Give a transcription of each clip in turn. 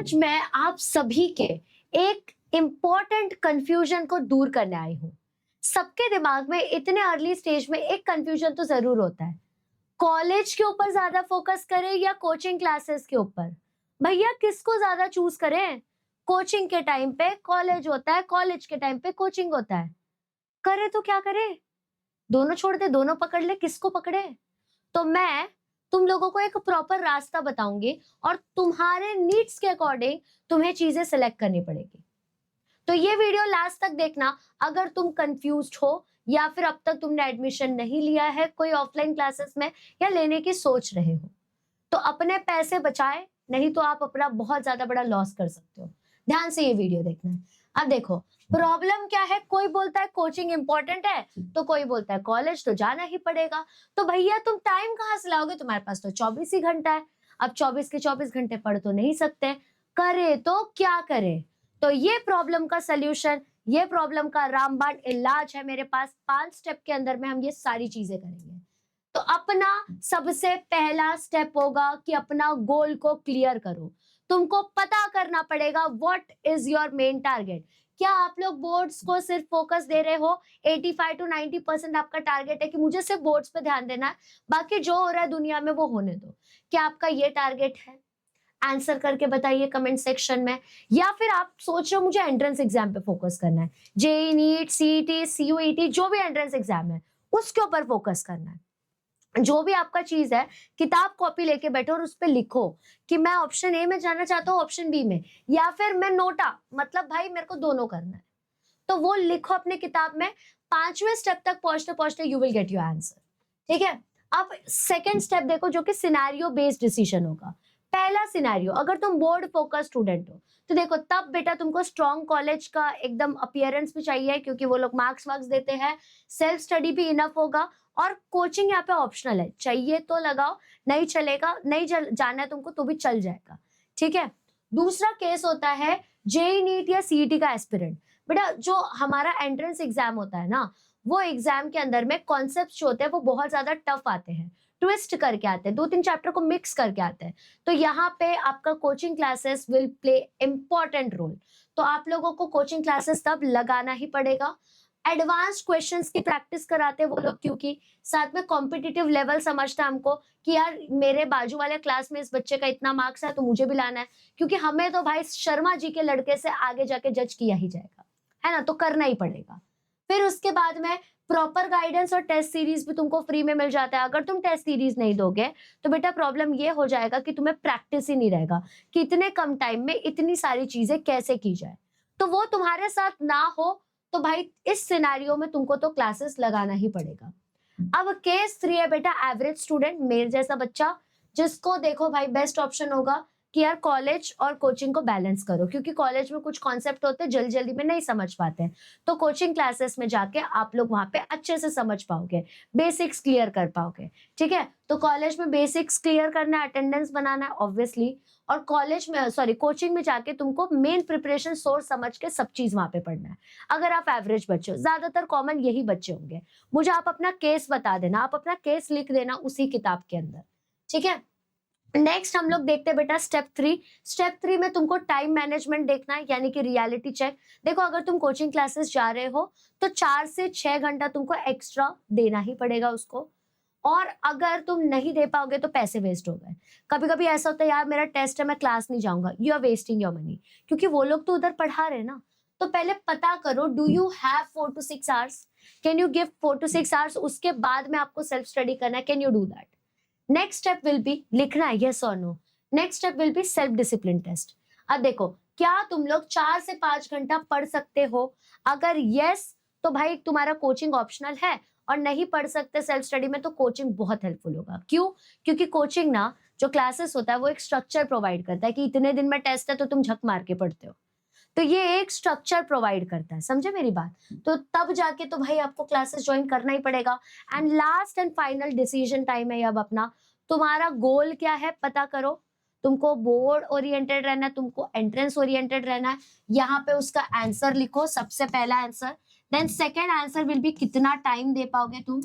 आज मैं आप सभी के एक इम्पोर्टेंट कंफ्यूजन को दूर करने आई हूँ। सबके दिमाग में इतने अर्ली स्टेज में एक कंफ्यूजन तो जरूर होता है, कॉलेज के ऊपर ज्यादा फोकस करें या कोचिंग क्लासेस के ऊपर। भैया किसको ज्यादा चूज करें? कोचिंग के टाइम पे कॉलेज होता है, कॉलेज के टाइम पे कोचिंग होता है। करे तो क्या करे? दोनों छोड़ दे, दोनों पकड़ ले, किसको पकड़े? तो मैं तुम लोगों को एक प्रॉपर रास्ता बताऊंगी और तुम्हारे नीड्स के अकॉर्डिंग तुम्हें चीजें सिलेक्ट करनी पड़ेगी। तो ये वीडियो लास्ट तक देखना। अगर तुम कंफ्यूज्ड हो या फिर अब तक तुमने एडमिशन नहीं लिया है कोई ऑफलाइन क्लासेस में या लेने की सोच रहे हो, तो अपने पैसे बचाए, नहीं तो आप अपना बहुत ज्यादा बड़ा लॉस कर सकते हो। ध्यान से ये वीडियो देखना है। अब देखो प्रॉब्लम क्या है, कोई बोलता है कोचिंग इंपॉर्टेंट है तो कोई बोलता है कॉलेज तो जाना ही पड़ेगा। तो भैया तुम टाइम कहाँ से लाओगे? तुम्हारे पास तो 24 ही घंटा है। अब 24 के 24 घंटे पढ़ तो नहीं सकते, करे तो क्या करे? तो ये प्रॉब्लम का सोल्यूशन, ये प्रॉब्लम का रामबाण इलाज है मेरे पास। 5 स्टेप के अंदर में हम ये सारी चीजें करेंगे। तो अपना सबसे पहला स्टेप होगा कि अपना गोल को क्लियर करो। तुमको पता करना पड़ेगा what is your main target. क्या आप लोग बोर्ड्स को सिर्फ फोकस दे रहे हो? 85 to 90% आपका टारगेट है कि मुझे सिर्फ बोर्ड्स पे ध्यान देना है, बाकी जो हो रहा है दुनिया में वो होने दो। क्या आपका ये टारगेट है? आंसर करके बताइए कमेंट सेक्शन में। या फिर आप सोच रहे हो मुझे एंट्रेंस एग्जाम पे फोकस करना है, जेईई, नीट, सीईटी, सीयूईटी, जो भी एंट्रेंस एग्जाम है उसके ऊपर फोकस करना है। जो भी आपका चीज है, किताब कॉपी लेके बैठो और उस पे लिखो कि मैं ऑप्शन ए में जाना चाहता हूँ, ऑप्शन बी में, या फिर मैं नोटा, मतलब भाई मेरे को दोनों करना है। तो वो लिखो अपने किताब में। 5वें स्टेप तक पहुंचते पहुंचते you will get your answer. ठीक है। अब सेकेंड स्टेप देखो जो कि सिनेरियो बेस्ड डिसीजन होगा। पहला सिनेरियो, अगर तुम बोर्ड फोकस स्टूडेंट हो तो देखो तब बेटा तुमको स्ट्रॉन्ग कॉलेज का एकदम अपीयरेंस भी चाहिए, क्योंकि वो लोग मार्क्स वार्क्स देते हैं, सेल्फ स्टडी भी इनफ होगा, और कोचिंग यहाँ पे ऑप्शनल है, चाहिए तो लगाओ, नहीं चलेगा, नहीं जाना है तुमको तो भी चल जाएगा। ठीक है। दूसरा केस होता है जेईई, नीट या सीईटी का एस्पिरेंट। बेटा जो हमारा एंट्रेंस एग्जाम होता है ना, वो एग्जाम के अंदर में कॉन्सेप्ट जो होते हैं वो बहुत ज्यादा टफ आते हैं, ट्विस्ट करके आते हैं, 2-3 चैप्टर को मिक्स करके आते हैं। तो यहाँ पे आपका coaching classes will play important role. तो आप लोगों को कोचिंग क्लासेस तब लगाना ही पड़ेगा। एडवांस क्वेश्चंस की प्रैक्टिस कराते हैं वो लोग, क्योंकि साथ में कॉम्पिटिटिव लेवल समझता है हमको कि यार मेरे बाजू वाले क्लास में इस बच्चे का इतना मार्क्स है तो मुझे भी लाना है, क्योंकि हमें तो भाई शर्मा जी के लड़के से आगे जाके जज किया ही जाएगा, है ना, तो करना ही पड़ेगा। फिर उसके बाद में प्रॉपर गाइडेंस और टेस्ट सीरीज भी तुमको फ्री में मिल जाता है। अगर तुम टेस्ट सीरीज नहीं दोगे तो बेटा प्रॉब्लम ये हो जाएगा कि तुम्हें प्रैक्टिस ही नहीं रहेगा कि इतने कम टाइम में इतनी सारी चीजें कैसे की जाए। तो वो तुम्हारे साथ ना हो तो भाई इस सिनेरियो में तुमको तो क्लासेस लगाना ही पड़ेगा। अब केस 3 है बेटा एवरेज स्टूडेंट, मेरे जैसा बच्चा, जिसको देखो भाई बेस्ट ऑप्शन होगा कि यार कॉलेज और कोचिंग को बैलेंस करो, क्योंकि कॉलेज में कुछ कॉन्सेप्ट होते हैं जल्दी जल्दी में नहीं समझ पाते हैं, तो कोचिंग क्लासेस में जाके आप लोग वहां पे अच्छे से समझ पाओगे, बेसिक्स क्लियर कर पाओगे। ठीक है। तो कॉलेज में बेसिक्स क्लियर करना है, अटेंडेंस बनाना है ऑब्वियसली, और कॉलेज में सॉरी कोचिंग में जाके तुमको मेन प्रिपरेशन सोर्स समझ के सब चीज वहां पे पढ़ना है। अगर आप एवरेज बच्चे हो, ज्यादातर कॉमन यही बच्चे होंगे, मुझे आप अपना केस बता देना, आप अपना केस लिख देना उसी किताब के अंदर। ठीक है। नेक्स्ट हम लोग देखते हैं बेटा स्टेप 3। स्टेप 3 में तुमको टाइम मैनेजमेंट देखना है, यानी कि रियलिटी चेक। देखो अगर तुम कोचिंग क्लासेस जा रहे हो तो 4 से 6 घंटा तुमको एक्स्ट्रा देना ही पड़ेगा उसको, और अगर तुम नहीं दे पाओगे तो पैसे वेस्ट हो गए। कभी कभी ऐसा होता है यार मेरा टेस्ट है मैं क्लास नहीं जाऊंगा, you are wasting your money, क्योंकि वो लोग तो उधर पढ़ा रहे ना। तो पहले पता करो do you have 4 to 6 hours, can you give 4 to 6 hours, उसके बाद में आपको सेल्फ स्टडी करना है, can you do that. Next step will be लिखना है यस और no. Next step will be self discipline test. अब देखो क्या तुम लोग 4 से 5 घंटा पढ़ सकते हो? अगर यस तो भाई तुम्हारा कोचिंग ऑप्शनल है, और नहीं पढ़ सकते सेल्फ स्टडी में तो कोचिंग बहुत हेल्पफुल होगा। क्यों? क्योंकि कोचिंग ना जो क्लासेस होता है वो एक स्ट्रक्चर प्रोवाइड करता है कि इतने दिन में टेस्ट है तो तुम झक मार के पढ़ते हो, तो ये एक स्ट्रक्चर प्रोवाइड करता है, समझे मेरी बात? तो तब जाके तो भाई आपको क्लासेस ज्वाइन करना ही पड़ेगा। And last and final decision time है अब अपना, तुम्हारा गोल क्या है पता करो। तुमको बोर्ड ओरिएंटेड रहना है, तुमको एंट्रेंस ओरिएंटेड रहना है, यहाँ पे उसका आंसर लिखो, सबसे पहला answer. Then second answer will be कितना टाइम दे पाओगे तुम,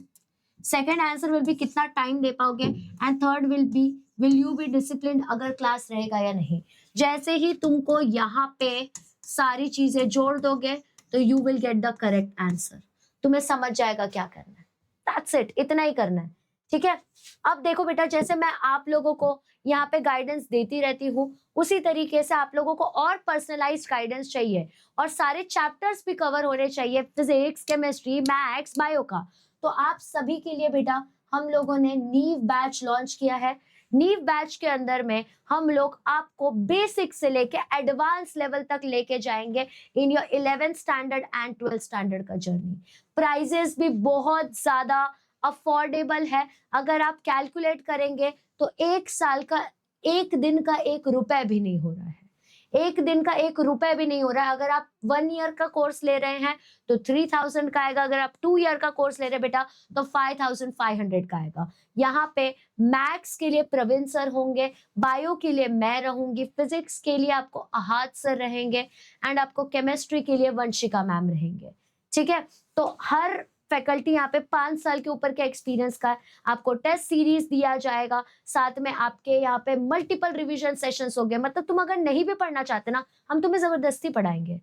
सेकेंड आंसर विल बी कितना टाइम दे पाओगे, and third will be will you be discipline अगर क्लास रहेगा या नहीं। जैसे ही तुमको यहाँ पे सारी चीजें जोड़ दोगे तो you will get the correct answer. तुम्हें समझ जाएगा क्या करना है। दैट्स इट, इतना ही करना है, ठीक है। अब देखो बेटा, जैसे मैं आप लोगों को यहाँ पे गाइडेंस देती रहती हूँ, उसी तरीके से आप लोगों को और पर्सनलाइज्ड गाइडेंस चाहिए और सारे चैप्टर्स भी कवर होने चाहिए, फिजिक्स, केमिस्ट्री, मैथ्स, बायो का। तो आप सभी के लिए बेटा हम लोगों ने नीव बैच लॉन्च किया है। नीव बैच के अंदर में हम लोग आपको बेसिक से लेके एडवांस लेवल तक लेके जाएंगे in your 11th standard and 12th standard का जर्नी। प्राइजेस भी बहुत ज्यादा अफोर्डेबल है। अगर आप कैलकुलेट करेंगे तो एक साल का, एक दिन का 1 रुपए भी नहीं हो रहा है, एक दिन का 1 रुपए भी नहीं हो रहा है। अगर आप 1 ईयर का कोर्स ले रहे हैं तो 3000 का आएगा, अगर आप 2 ईयर का कोर्स ले रहे हैं बेटा तो 5500 का आएगा। यहाँ पे मैथ्स के लिए प्रवीण सर होंगे, बायो के लिए मैं रहूंगी, फिजिक्स के लिए आपको अहाद सर रहेंगे एंड आपको केमिस्ट्री के लिए वंशिका मैम रहेंगे, ठीक है। तो हर फैकल्टी यहाँ पे 5 साल के ऊपर के एक्सपीरियंस का है। आपको टेस्ट सीरीज दिया जाएगा, साथ में आपके यहाँ पे मल्टीपल रिवीजन सेशंस हो गए। मतलब तुम अगर नहीं भी पढ़ना चाहते ना, हम तुम्हें जबरदस्ती पढ़ाएंगे।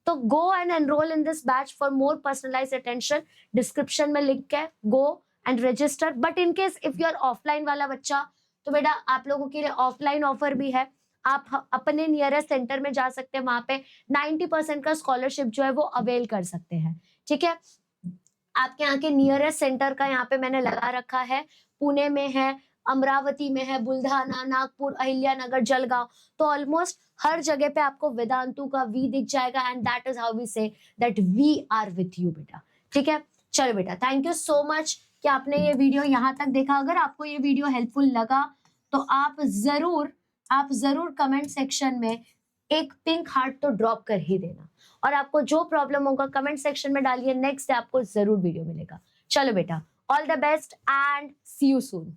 तो go and enrol in this batch for more personalised attention. Description में लिंक है, go and register. But in case if you are offline वाला बच्चा, तो बेटा आप लोगों के लिए ऑफलाइन ऑफर भी है। आप अपने नियरेस्ट सेंटर में जा सकते हैं, वहां पे 90% का स्कॉलरशिप जो है वो अवेल कर सकते हैं, ठीक है। आपके यहाँ के नियरेस्ट सेंटर का यहाँ पे मैंने लगा रखा है, पुणे में है, अमरावती में है, बुल्ढाना, नागपुर, अहिल्यानगर, जलगांव। तो ऑलमोस्ट हर जगह पे आपको वेदांतु का वी दिख जाएगा and that is how we say that we are with you बेटा, ठीक है। चलो बेटा, थैंक यू सो मच कि आपने ये वीडियो यहाँ तक देखा। अगर आपको ये वीडियो हेल्पफुल लगा तो आप जरूर कमेंट सेक्शन में एक पिंक हार्ट तो ड्रॉप कर ही देना, और आपको जो प्रॉब्लम होगा कमेंट सेक्शन में डालिए, नेक्स्ट डे आपको जरूर वीडियो मिलेगा। चलो बेटा, all the best and see you soon.